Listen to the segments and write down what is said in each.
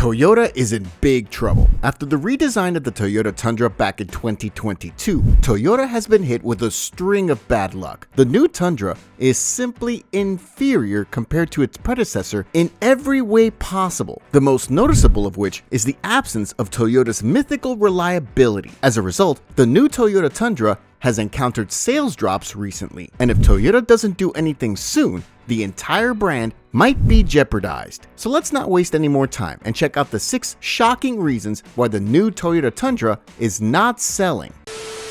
Toyota is in big trouble. After the redesign of the Toyota Tundra back in 2022, Toyota has been hit with a string of bad luck. The new Tundra is simply inferior compared to its predecessor in every way possible, the most noticeable of which is the absence of Toyota's mythical reliability. As a result, the new Toyota Tundra has encountered sales drops recently, and if Toyota doesn't do anything soon, the entire brand might be jeopardized. So let's not waste any more time and check out the 6 shocking reasons why the new Toyota Tundra is not selling.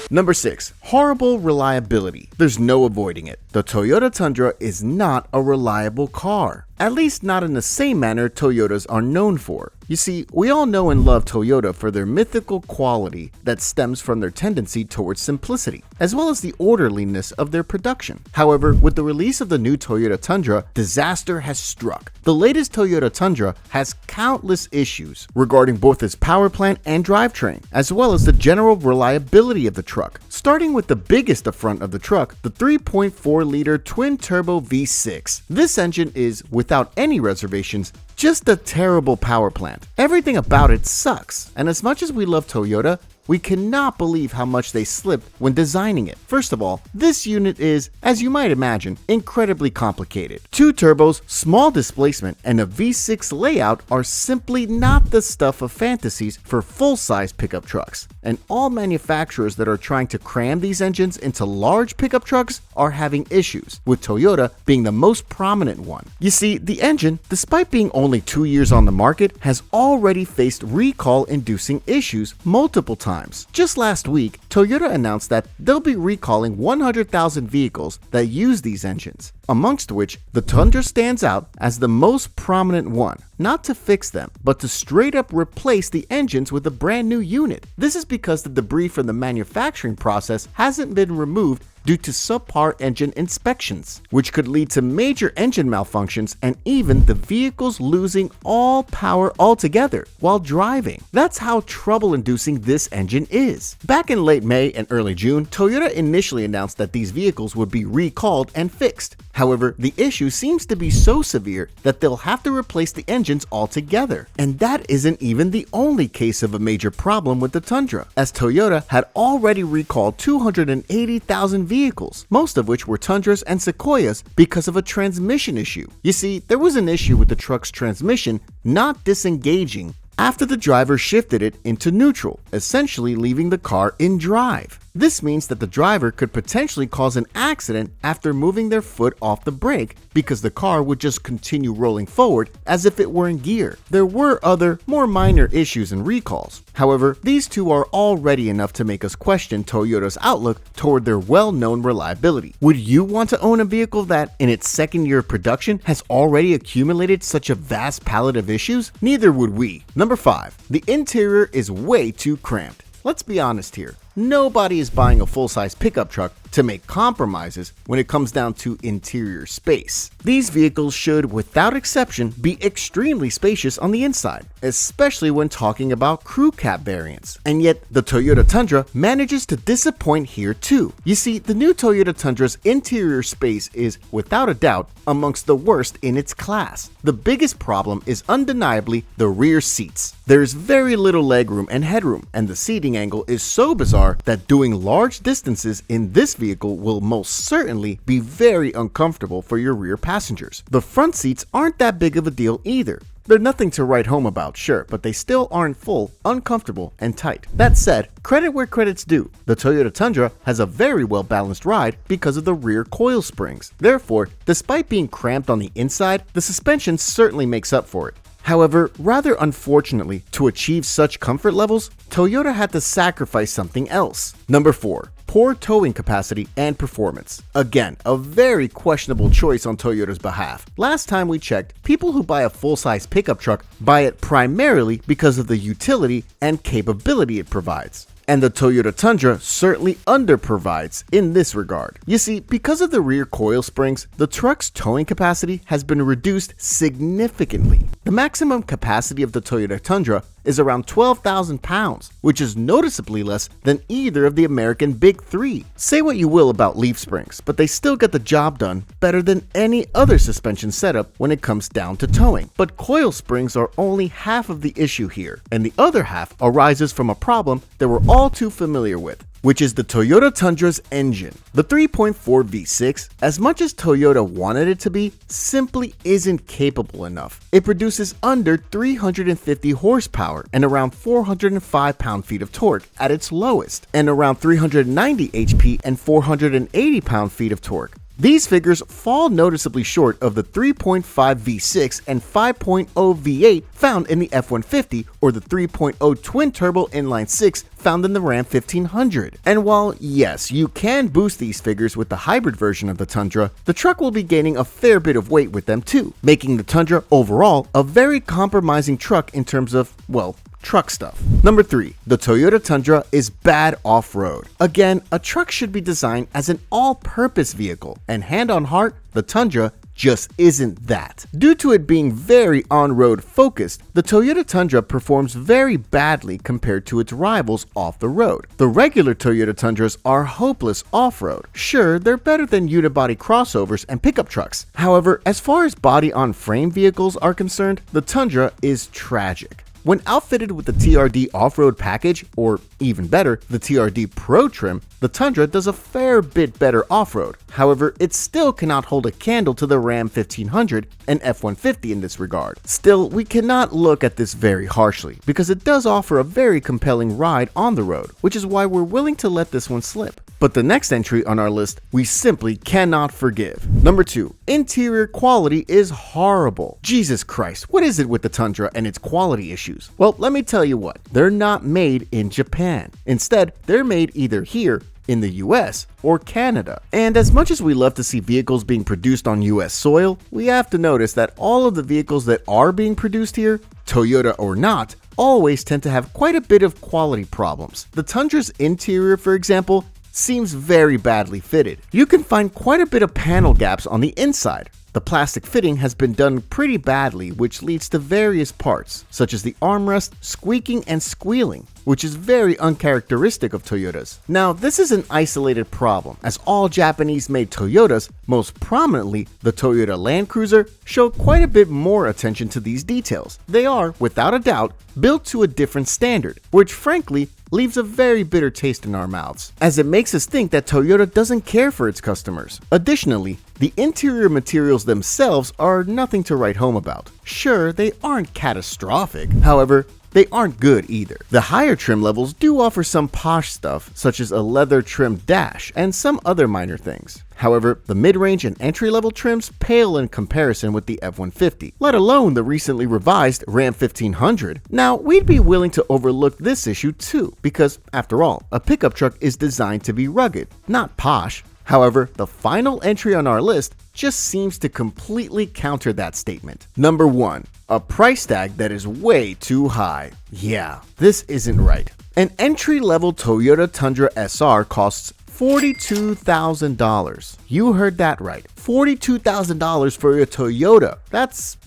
Number 6. Horrible reliability. There's no avoiding it. The Toyota Tundra is not a reliable car. At least not in the same manner Toyotas are known for. You see, we all know and love Toyota for their mythical quality that stems from their tendency towards simplicity, as well as the orderliness of their production. However, with the release of the new Toyota Tundra, disaster has struck. The latest Toyota Tundra has countless issues regarding both its power plant and drivetrain, as well as the general reliability of the truck. Starting with the biggest affront of the truck, the 3.4-liter twin-turbo V6. This engine is, without any reservations, just a terrible power plant. Everything about it sucks, and as much as we love Toyota, we cannot believe how much they slipped when designing it. First of all, this unit is, as you might imagine, incredibly complicated. 2 turbos, small displacement, and a V6 layout are simply not the stuff of fantasies for full-size pickup trucks. And all manufacturers that are trying to cram these engines into large pickup trucks are having issues, with Toyota being the most prominent one. You see, the engine, despite being only 2 years on the market, has already faced recall-inducing issues multiple times. Just last week, Toyota announced that they'll be recalling 100,000 vehicles that use these engines, amongst which the Tundra stands out as the most prominent one, not to fix them, but to straight up replace the engines with a brand new unit. This is because the debris from the manufacturing process hasn't been removed due to subpar engine inspections, which could lead to major engine malfunctions and even the vehicles losing all power altogether while driving. That's how trouble-inducing this engine is. Back in late May and early June, Toyota initially announced that these vehicles would be recalled and fixed. However, the issue seems to be so severe that they'll have to replace the engines altogether. And that isn't even the only case of a major problem with the Tundra, as Toyota had already recalled 280,000 vehicles, most of which were Tundras and Sequoias because of a transmission issue. You see, there was an issue with the truck's transmission not disengaging after the driver shifted it into neutral, essentially leaving the car in drive. This means that the driver could potentially cause an accident after moving their foot off the brake because the car would just continue rolling forward as if it were in gear. There were other, more minor issues and recalls. However, these two are already enough to make us question Toyota's outlook toward their well-known reliability. Would you want to own a vehicle that, in its second year of production, has already accumulated such a vast palette of issues? Neither would we. Number 5. The interior is way too cramped. Let's be honest here. Nobody is buying a full-size pickup truck to make compromises when it comes down to interior space. These vehicles should, without exception, be extremely spacious on the inside, especially when talking about crew cab variants. And yet, the Toyota Tundra manages to disappoint here too. You see, the new Toyota Tundra's interior space is, without a doubt, amongst the worst in its class. The biggest problem is undeniably the rear seats. There's very little legroom and headroom, and the seating angle is so bizarre that doing large distances in this vehicle will most certainly be very uncomfortable for your rear passengers. The front seats aren't that big of a deal either. They're nothing to write home about, sure, but they still aren't full, uncomfortable, and tight. That said, credit where credit's due. The Toyota Tundra has a very well-balanced ride because of the rear coil springs. Therefore, despite being cramped on the inside, the suspension certainly makes up for it. However, rather unfortunately, to achieve such comfort levels, Toyota had to sacrifice something else. Number 4. Poor towing capacity and performance. Again, a very questionable choice on Toyota's behalf. Last time we checked, people who buy a full-size pickup truck buy it primarily because of the utility and capability it provides. and the Toyota Tundra certainly underprovides in this regard. You see, because of the rear coil springs, the truck's towing capacity has been reduced significantly. The maximum capacity of the Toyota Tundra is around 12,000 pounds, which is noticeably less than either of the American Big Three. Say what you will about leaf springs, but they still get the job done better than any other suspension setup when it comes down to towing. But coil springs are only half of the issue here, and the other half arises from a problem that we're all too familiar with, which is the Toyota Tundra's engine. The 3.4 V6, as much as Toyota wanted it to be, simply isn't capable enough. It produces under 350 horsepower and around 405 pound-feet of torque at its lowest, and around 390 HP and 480 pound-feet of torque. These figures fall noticeably short of the 3.5 V6 and 5.0 V8 found in the F-150 or the 3.0 twin-turbo inline-six found in the Ram 1500. And while, yes, you can boost these figures with the hybrid version of the Tundra, the truck will be gaining a fair bit of weight with them too, making the Tundra overall a very compromising truck in terms of, well, truck stuff. Number 3. The Toyota Tundra is bad off-road. Again, a truck should be designed as an all-purpose vehicle, and hand on heart, the Tundra just isn't that. Due to it being very on-road focused, the Toyota Tundra performs very badly compared to its rivals off the road. The regular Toyota Tundras are hopeless off-road. Sure, they're better than unibody crossovers and pickup trucks. However, as far as body-on-frame vehicles are concerned, the Tundra is tragic. When outfitted with the TRD off-road package, or even better, the TRD Pro trim, the Tundra does a fair bit better off-road. However, it still cannot hold a candle to the Ram 1500 and F-150 in this regard. Still, we cannot look at this very harshly, because it does offer a very compelling ride on the road, which is why we're willing to let this one slip. But the next entry on our list, we simply cannot forgive. Number 2. Interior quality is horrible. Jesus Christ, what is it with the Tundra and its quality issues? Well, let me tell you what, they're not made in Japan. Instead, they're made either here in the US or Canada. And as much as we love to see vehicles being produced on US soil, we have to notice that all of the vehicles that are being produced here, Toyota or not, always tend to have quite a bit of quality problems. The Tundra's interior, for example, seems very badly fitted. You can find quite a bit of panel gaps on the inside. The plastic fitting has been done pretty badly, which leads to various parts, such as the armrest squeaking and squealing, which is very uncharacteristic of Toyotas. Now, this is an isolated problem, as all Japanese-made Toyotas, most prominently the Toyota Land Cruiser, show quite a bit more attention to these details. They are, without a doubt, built to a different standard, which frankly leaves a very bitter taste in our mouths, as it makes us think that Toyota doesn't care for its customers. Additionally, the interior materials themselves are nothing to write home about. Sure, they aren't catastrophic, however, they aren't good either. The higher trim levels do offer some posh stuff, such as a leather trimmed dash and some other minor things. However, the mid-range and entry-level trims pale in comparison with the F-150, let alone the recently revised Ram 1500. Now, we'd be willing to overlook this issue too, because, after all, a pickup truck is designed to be rugged, not posh. However, the final entry on our list just seems to completely counter that statement. Number 1. A price tag that is way too high. Yeah, this isn't right. An entry-level Toyota Tundra SR costs $42,000. You heard that right. $42,000 for a Toyota. That's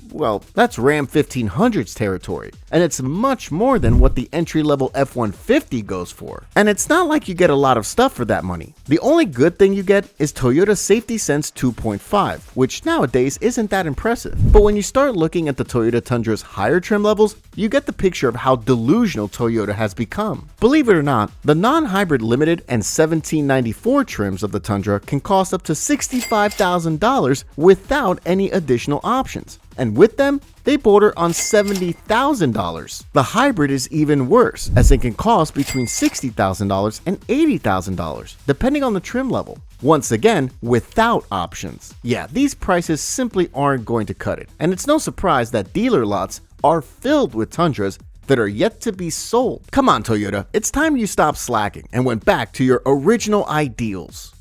Ram 1500's territory. And it's much more than what the entry-level F-150 goes for. And it's not like you get a lot of stuff for that money. The only good thing you get is Toyota Safety Sense 2.5, which nowadays isn't that impressive. But when you start looking at the Toyota Tundra's higher trim levels, you get the picture of how delusional Toyota has become. Believe it or not, the non-hybrid limited and 1794 trims of the Tundra can cost up to $65,000 without any additional options. And with them, they border on $70,000. The hybrid is even worse, as it can cost between $60,000 and $80,000, depending on the trim level. Once again, without options. Yeah, these prices simply aren't going to cut it, and it's no surprise that dealer lots are filled with Tundras that are yet to be sold. Come on, Toyota, it's time you stopped slacking and went back to your original ideals.